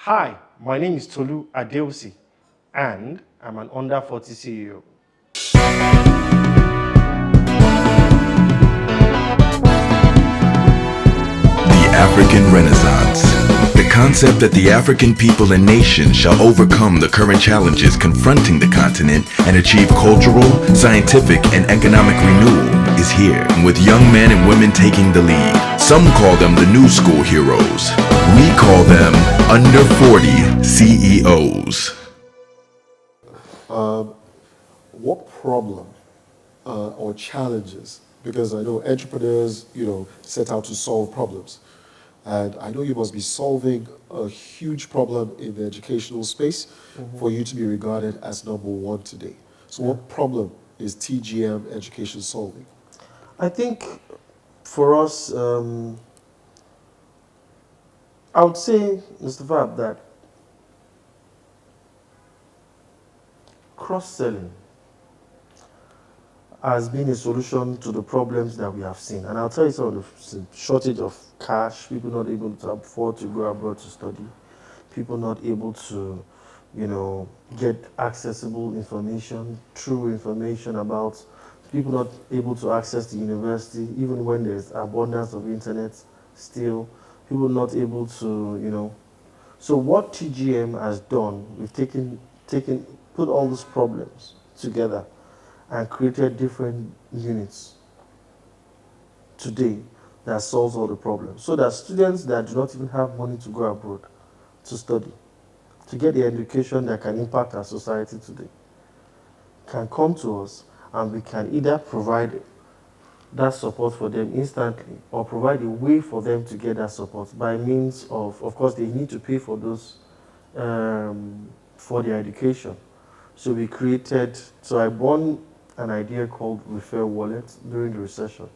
Hi, my name is Tolu Adeusi, and I'm an under 40 CEO. The African Renaissance. The concept that the African people and nation shall overcome the current challenges confronting the continent and achieve cultural, scientific, and economic renewal is here, with young men and women taking the lead. Some call them the new school heroes. We call them under 40 CEOs. What problem or challenges, because I know entrepreneurs, set out to solve problems. And I know you must be solving a huge problem in the educational space for you to be regarded as number one today. So what problem is TGM Education solving? I think for us, I would say, Mr. Fab, that cross-selling has been a solution to the problems that we have seen. And I'll tell you some of the shortage of cash, people not able to afford to go abroad to study, people not able to, get accessible information, true information about, people not able to access the university, even when there's abundance of internet still, people not able to. So what TGM has done, we've put all these problems together and created different units today that solves all the problems. So that students that do not even have money to go abroad to study, to get the education that can impact our society today, can come to us and we can either provide that support for them instantly or provide a way for them to get that support by means of course, they need to pay for those, for their education. So I born an idea called Refer Wallet during the recession,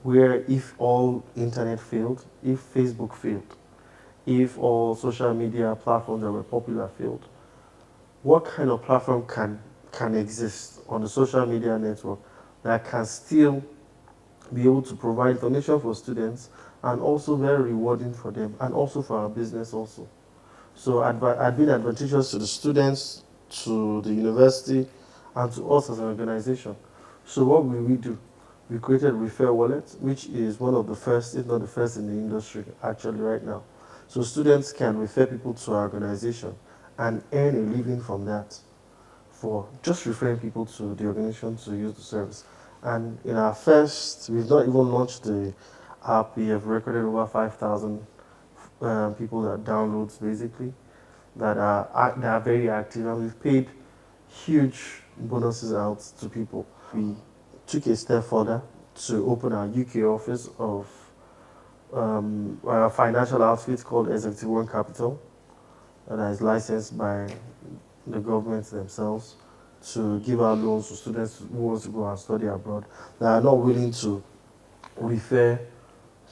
where if all internet failed, if Facebook failed, if all social media platforms that were popular failed, what kind of platform can exist on the social media network that can still be able to provide information for students and also very rewarding for them and also for our business also. So I'd been advantageous to the students, to the university, and to us as an organization. So what will we do? We created Refer Wallet, which is one of the first, if not the first in the industry actually right now. So students can refer people to our organization and earn a living from that for just referring people to the organization to use the service. And in our first, we've not even launched the app, we have recorded over 5,000 people that downloads basically that are very active, and we've paid huge bonuses out to people. We took a step further to open our UK office of our financial outfit called Executive One Capital, that is licensed by the government themselves to give out loans to students who want to go and study abroad that are not willing to refer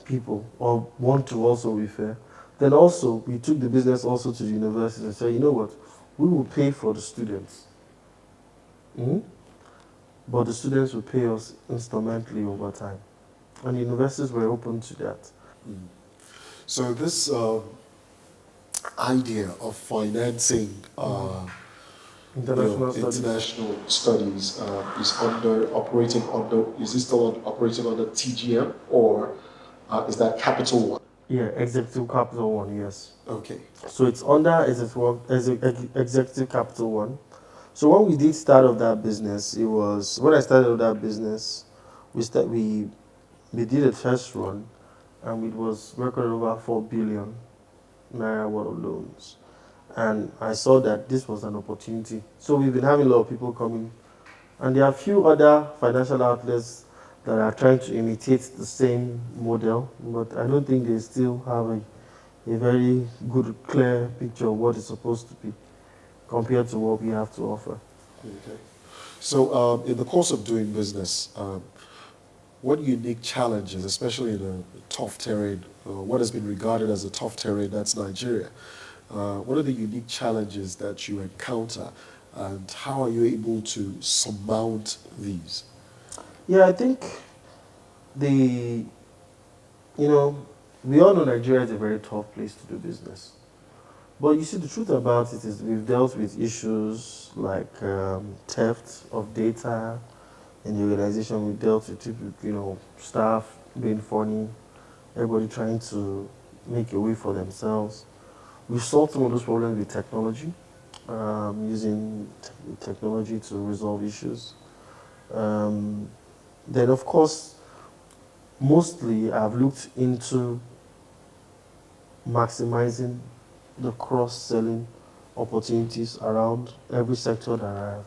people or want to also refer. Then also, we took the business also to the university and said, you know what, we will pay for the students, but the students will pay us instrumentally over time. And the universities were open to that. So this idea of financing International studies. international studies is it still operating under TGM or is that Capital One? Yeah, Executive Capital One, yes. Okay. So it's under Executive Capital One. So when we did start of that business, when I started of that business, we did a test run, and it was recorded over 4 billion naira worth of loans. And I saw that this was an opportunity. So we've been having a lot of people coming, and there are a few other financial outlets that are trying to imitate the same model, but I don't think they still have a very good, clear picture of what it's supposed to be compared to what we have to offer. Okay. So in the course of doing business, what unique challenges, especially in a tough terrain, what has been regarded as a tough terrain, that's Nigeria, what are the unique challenges that you encounter and how are you able to surmount these? Yeah, I think the, we all know Nigeria is a very tough place to do business. But you see, the truth about it is we've dealt with issues like theft of data in the organization. We dealt with staff being funny, everybody trying to make a way for themselves. We solved some of those problems with technology, using technology to resolve issues. Um, then, of course, mostly I've looked into maximizing the cross-selling opportunities around every sector that I've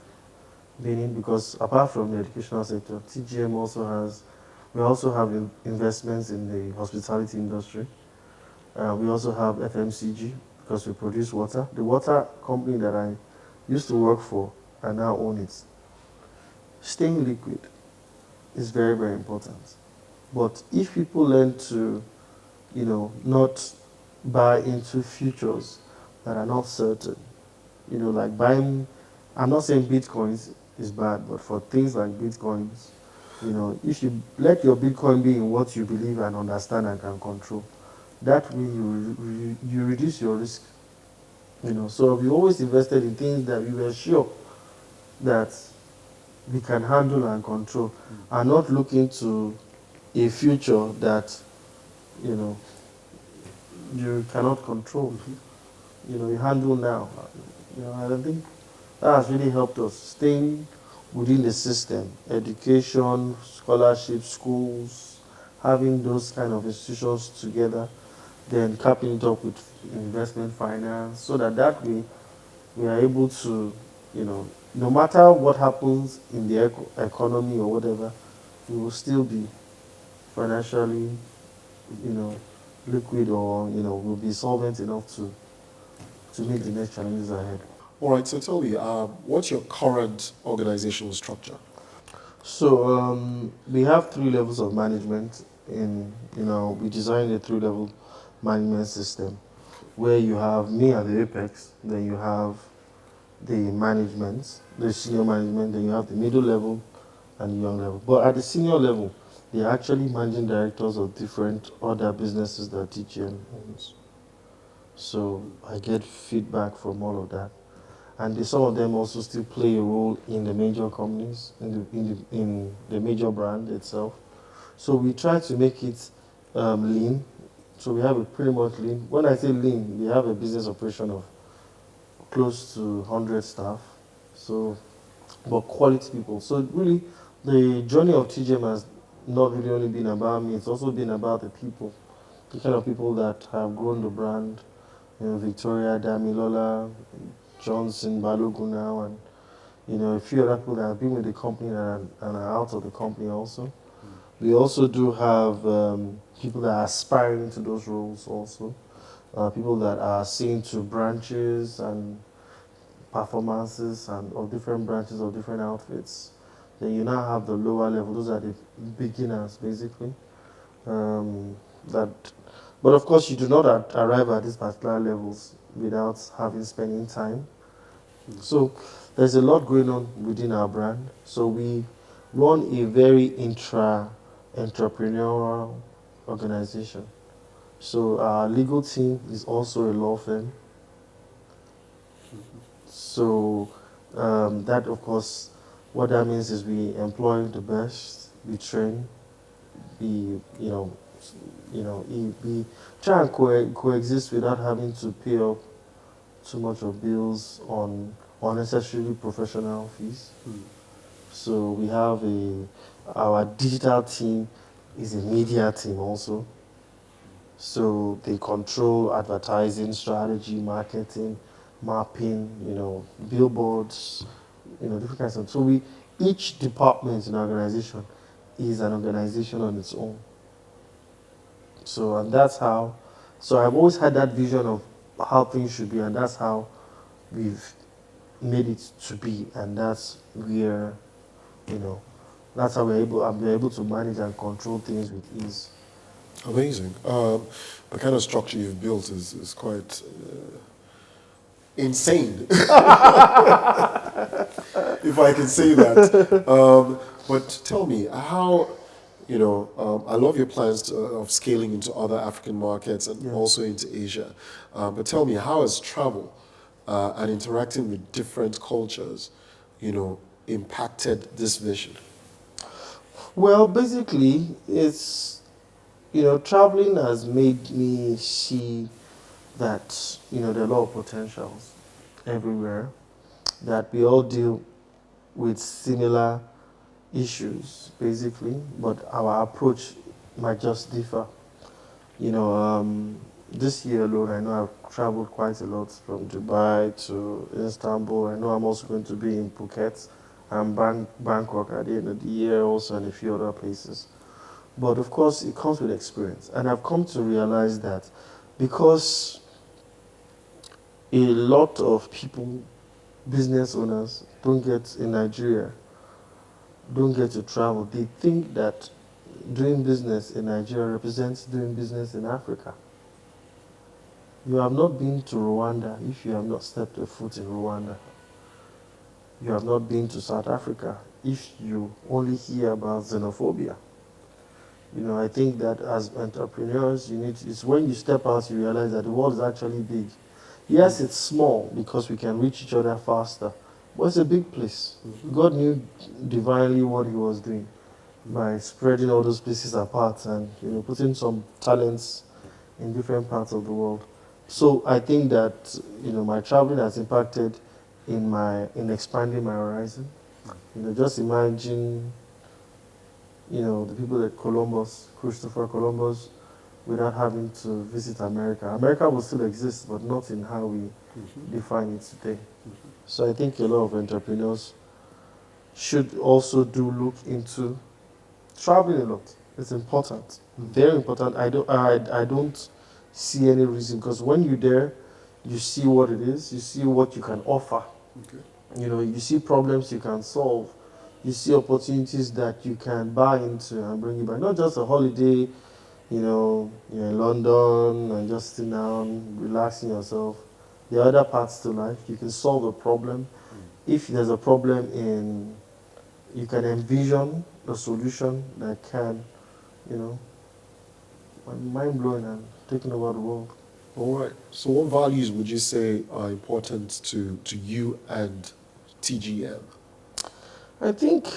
been in, because apart from the educational sector, TGM also we also have investments in the hospitality industry. We also have FMCG because we produce water. The water company that I used to work for, I now own it. Staying liquid is very, very important. But if people learn to, not buy into futures that are not certain, like buying, I'm not saying Bitcoins is bad, but for things like Bitcoins, if you let your Bitcoin be in what you believe and understand and can control, that way you reduce your risk. So we always invested in things that we were sure that we can handle and control, and not looking to a future that you know you cannot control. You handle now. I think that has really helped us staying within the system, education, scholarship, schools, having those kind of institutions together, then capping it up with investment finance, so that way we are able to, no matter what happens in the economy or whatever, we will still be financially, you know, liquid, or will be solvent enough to meet the next challenges ahead. All right, so tell me, what's your current organizational structure? So we have three levels of management. We designed a three-level management system where you have me at the apex, then you have the management, the senior management, then you have the middle level and the young level. But at the senior level, they're actually managing directors of different other businesses that TGM owns. So I get feedback from all of that. And some of them also still play a role in the major companies, in the major brand itself. So we try to make it lean. So we have it pretty much lean. When I say lean, we have a business operation of close to 100 staff. So, but quality people. So really, the journey of TGM has not really only been about me. It's also been about the people, the kind of people that have grown the brand. Victoria, Damilola, Johnson, Balogun now, and a few other people that have been with the company and are out of the company also. We also do have people that are aspiring to those roles also. People that are seeing to branches and performances and of different branches of different outfits. Then you now have the lower level. Those are the beginners basically. Um, that, but of course, you do not arrive at these particular levels without having spending time. So there's a lot going on within our brand. So we run a very entrepreneurial organization. So our legal team is also a law firm. So that, of course, what that means is we employ the best, we train, we we try and coexist without having to pay up too much of bills on unnecessarily professional fees. So we have our digital team is a media team also. So they control advertising, strategy, marketing, mapping, billboards, different kinds of. So each department in our organization is an organization on its own. So and that's how. So I've always had that vision of how things should be, and that's how we've made it to be, and that's where, that's how I'm able to manage and control things with ease. Amazing. The kind of structure you've built is quite insane, if I can say that. But tell me, how I love your plans of scaling into other African markets and Yeah. also into Asia. But tell me, how has travel and interacting with different cultures, impacted this vision? Well, basically, it's, traveling has made me see that, there are a lot of potentials everywhere, that we all deal with similar issues, basically, but our approach might just differ. This year alone, I know I've traveled quite a lot from Dubai to Istanbul. I know I'm also going to be in Phuket and Bangkok at the end of the year, also, and a few other places. But of course, it comes with experience. And I've come to realize that because a lot of people, business owners, don't get in Nigeria, don't get to travel, they think that doing business in Nigeria represents doing business in Africa. You have not been to Rwanda if you have not stepped a foot in Rwanda. You have not been to South Africa if you only hear about xenophobia. I think that as entrepreneurs, it's when you step out, you realize that the world is actually big. Yes, it's small because we can reach each other faster, but it's a big place. God knew divinely what He was doing by spreading all those places apart and putting some talents in different parts of the world. So I think that my traveling has impacted in expanding my horizon. Just imagine the people at Columbus, Christopher Columbus, without having to visit America. America will still exist, but not in how we define it today. So I think a lot of entrepreneurs should also do look into traveling a lot. It's important, very important. I don't see any reason, because when you're there, you see what it is, you see what you can offer. Okay. You see problems you can solve, you see opportunities that you can buy into and bring it back. Not just a holiday, you're in London and just sitting down, relaxing yourself. There are other parts to life. You can solve a problem. If there's a problem you can envision a solution that can, you know, mind blowing and taking over the world. All right. So what values would you say are important to you and TGM? I think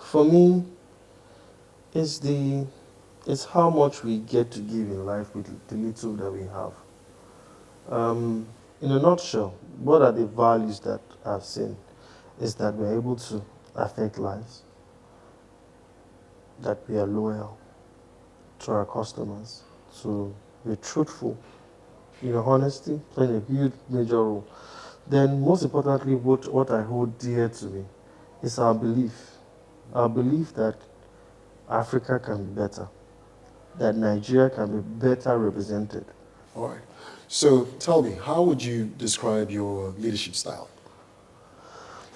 for me, it's the it's how much we get to give in life with the little that we have. In a nutshell, what are the values that I've seen? Is that we're able to affect lives, that we are loyal to our customers, to be truthful, honesty playing a huge major role. Then, most importantly, what I hold dear to me is our belief that Africa can be better, that Nigeria can be better represented. All right. So tell me, how would you describe your leadership style?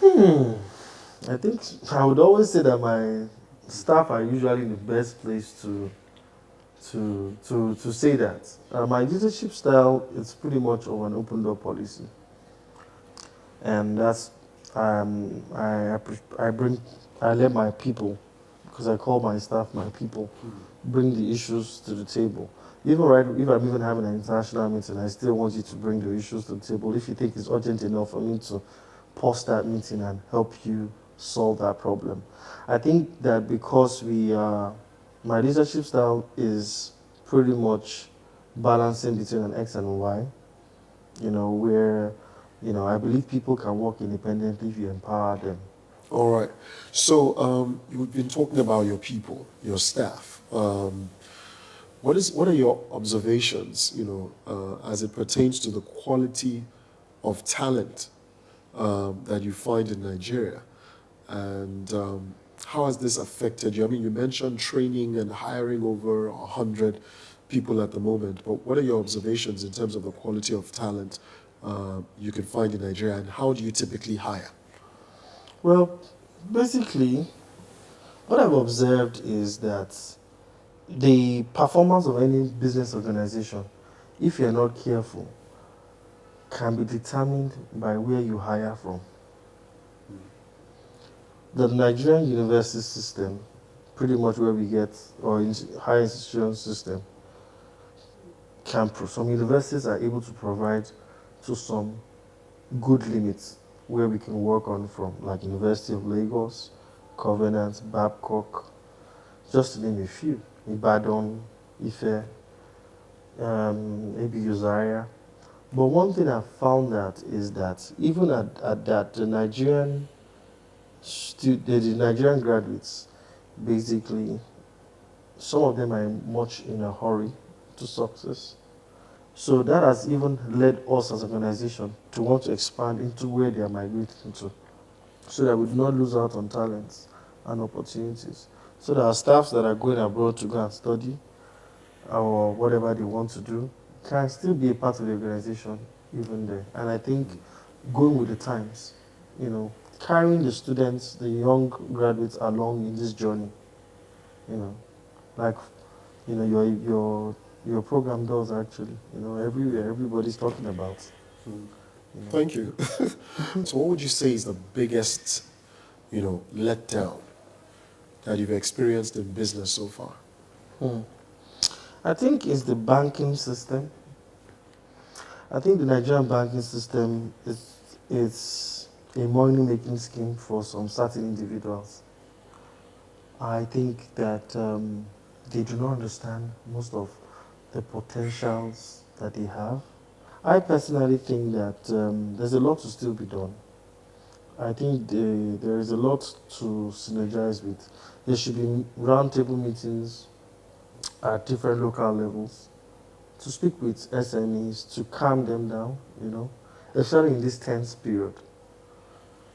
I think I would always say that my staff are usually in the best place to say that. My leadership style is pretty much of an open door policy, and that's I bring I let my people, because I call my staff my people, bring the issues to the table. Even right, if I'm even having an international meeting, I still want you to bring the issues to the table. If you think it's urgent enough for me to pause that meeting and help you solve that problem. I think that because my leadership style is pretty much balancing between an X and a Y, where, I believe people can work independently if you empower them. All right. So you've been talking about your people, your staff. What are your observations, as it pertains to the quality of talent that you find in Nigeria, and how has this affected you? I mean, you mentioned training and hiring over 100 people at the moment, but what are your observations in terms of the quality of talent you can find in Nigeria, and how do you typically hire? Well, basically, what I've observed is that the performance of any business organization, if you're not careful, can be determined by where you hire from. The Nigerian university system pretty much where we get, or in higher institution system, some universities are able to provide to some good limits where we can work on from, like University of Lagos, Covenant, Babcock, just to name a few. Ibadan, Ife, maybe Uzaria. But one thing I found that is that even at that, the Nigerian graduates, basically, some of them are much in a hurry to success. So that has even led us as an organization to want to expand into where they are migrating to, so that we do not lose out on talents and opportunities. So that our staffs that are going abroad to go and study or whatever they want to do can still be a part of the organization even there. And I think going with the times, carrying the students, the young graduates along in this journey, you know, like, your program does actually, everywhere, everybody's talking about. Thank you. So what would you say is the biggest, letdown that you've experienced in business so far? I think it's the banking system. I think the Nigerian banking system is a money-making scheme for some certain individuals. I think that they do not understand most of the potentials that they have. I personally think that there's a lot to still be done. I think there is a lot to synergize with. There should be roundtable meetings at different local levels to speak with SMEs, to calm them down, especially in this tense period.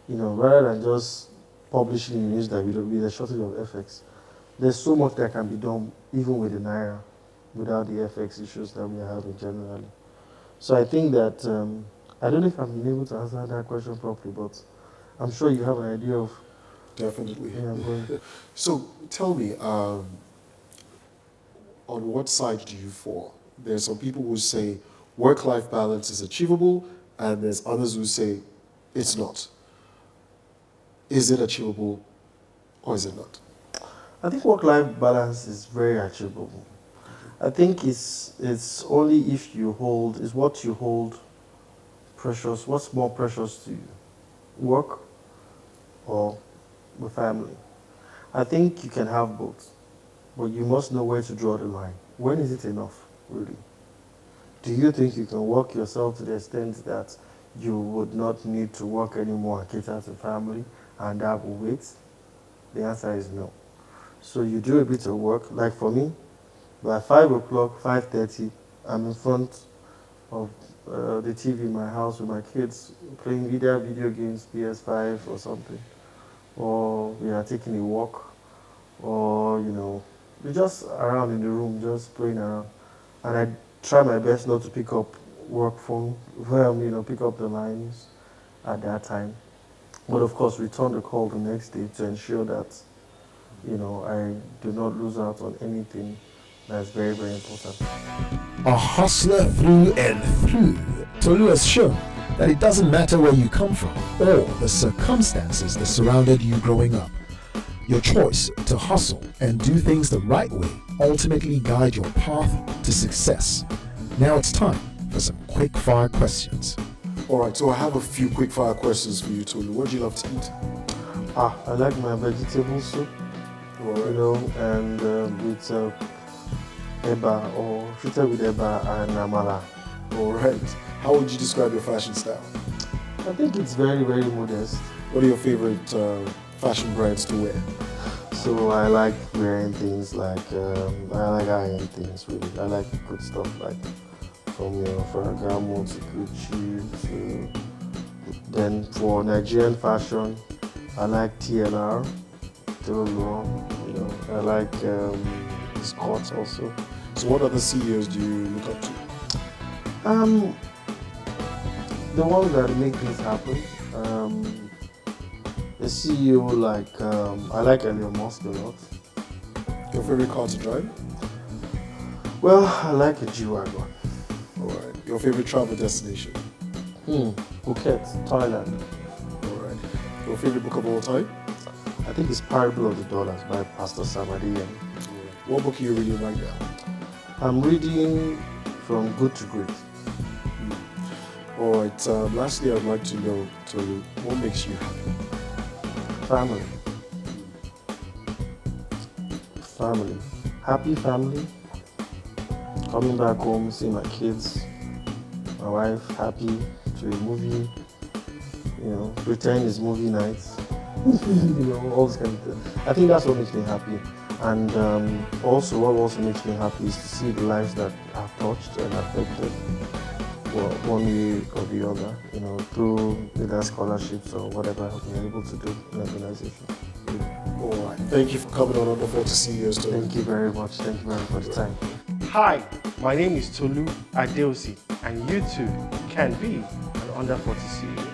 Rather than just publishing in news that with a shortage of FX, there's so much that can be done even with the Naira without the FX issues that we are having generally. So I think that, I don't know if I'm able to answer that question properly, but I'm sure you have an idea of. Definitely. Yeah, I'm going. So tell me, on what side do you fall? There's some people who say work-life balance is achievable, and there's others who say it's not. Is it achievable or is it not? I think work-life balance is very achievable. I think it's only if it's what you hold precious. What's more precious to you, work or the family? I think you can have both, but you must know where to draw the line. When is it enough, really? Do you think you can work yourself to the extent that you would not need to work anymore and cater to family, and that will wait? The answer is no. So you do a bit of work, like for me, by 5 o'clock, 5:30, I'm in front of the TV in my house with my kids, playing video games, PS5 or something. Or we are taking a walk, or, we're just around in the room, just playing around. And I try my best not to pick up work phone, pick up the lines at that time. But of course, return the call the next day to ensure that, I do not lose out on anything that's very, very important. A hustler through and through, Tolu has shown that it doesn't matter where you come from or the circumstances that surrounded you growing up. Your choice to hustle and do things the right way ultimately guide your path to success. Now it's time for some quick fire questions. All right, so I have a few quick fire questions for you, Tolu. What do you love to eat? I like my vegetable soup, and with eba, or treated with eba and amala. All right. How would you describe your fashion style? I think it's very, very modest. What are your favorite fashion brands to wear? So I like wearing things like, I like high-end things really. I like good stuff like from Ferragamo to Gucci to, then for Nigerian fashion, I like TLR, Tolu, I like Scott also. So what other CEOs do you look up to? The ones that make things happen. A CEO like, I like Elon Musk a lot. Your favorite car to drive? Well, I like a G-Wagon. All right. Your favorite travel destination? Phuket, Thailand. All right. Your favorite book of all time? I think it's Parable of the Dollars by Pastor Samadhi. What book are you reading right now? I'm reading From Good to Great. All right. Lastly, I'd like to know, Tolu, what makes you happy? Family. Family. Happy family. Coming back home, seeing my kids, my wife happy to a movie. Pretend it's movie nights. All this kind of thing. I think that's what makes me happy. And also, what also makes me happy is to see the lives that I've touched and affected, well, one way or the other, through either scholarships or whatever I've been able to do in the organization. All right. Thank you for coming on. I look forward to seeing you, Tolu. Thank you very much. Thank you very much for the time. Hi, my name is Tolu Adeusi, and you too can be an under 40 CEO.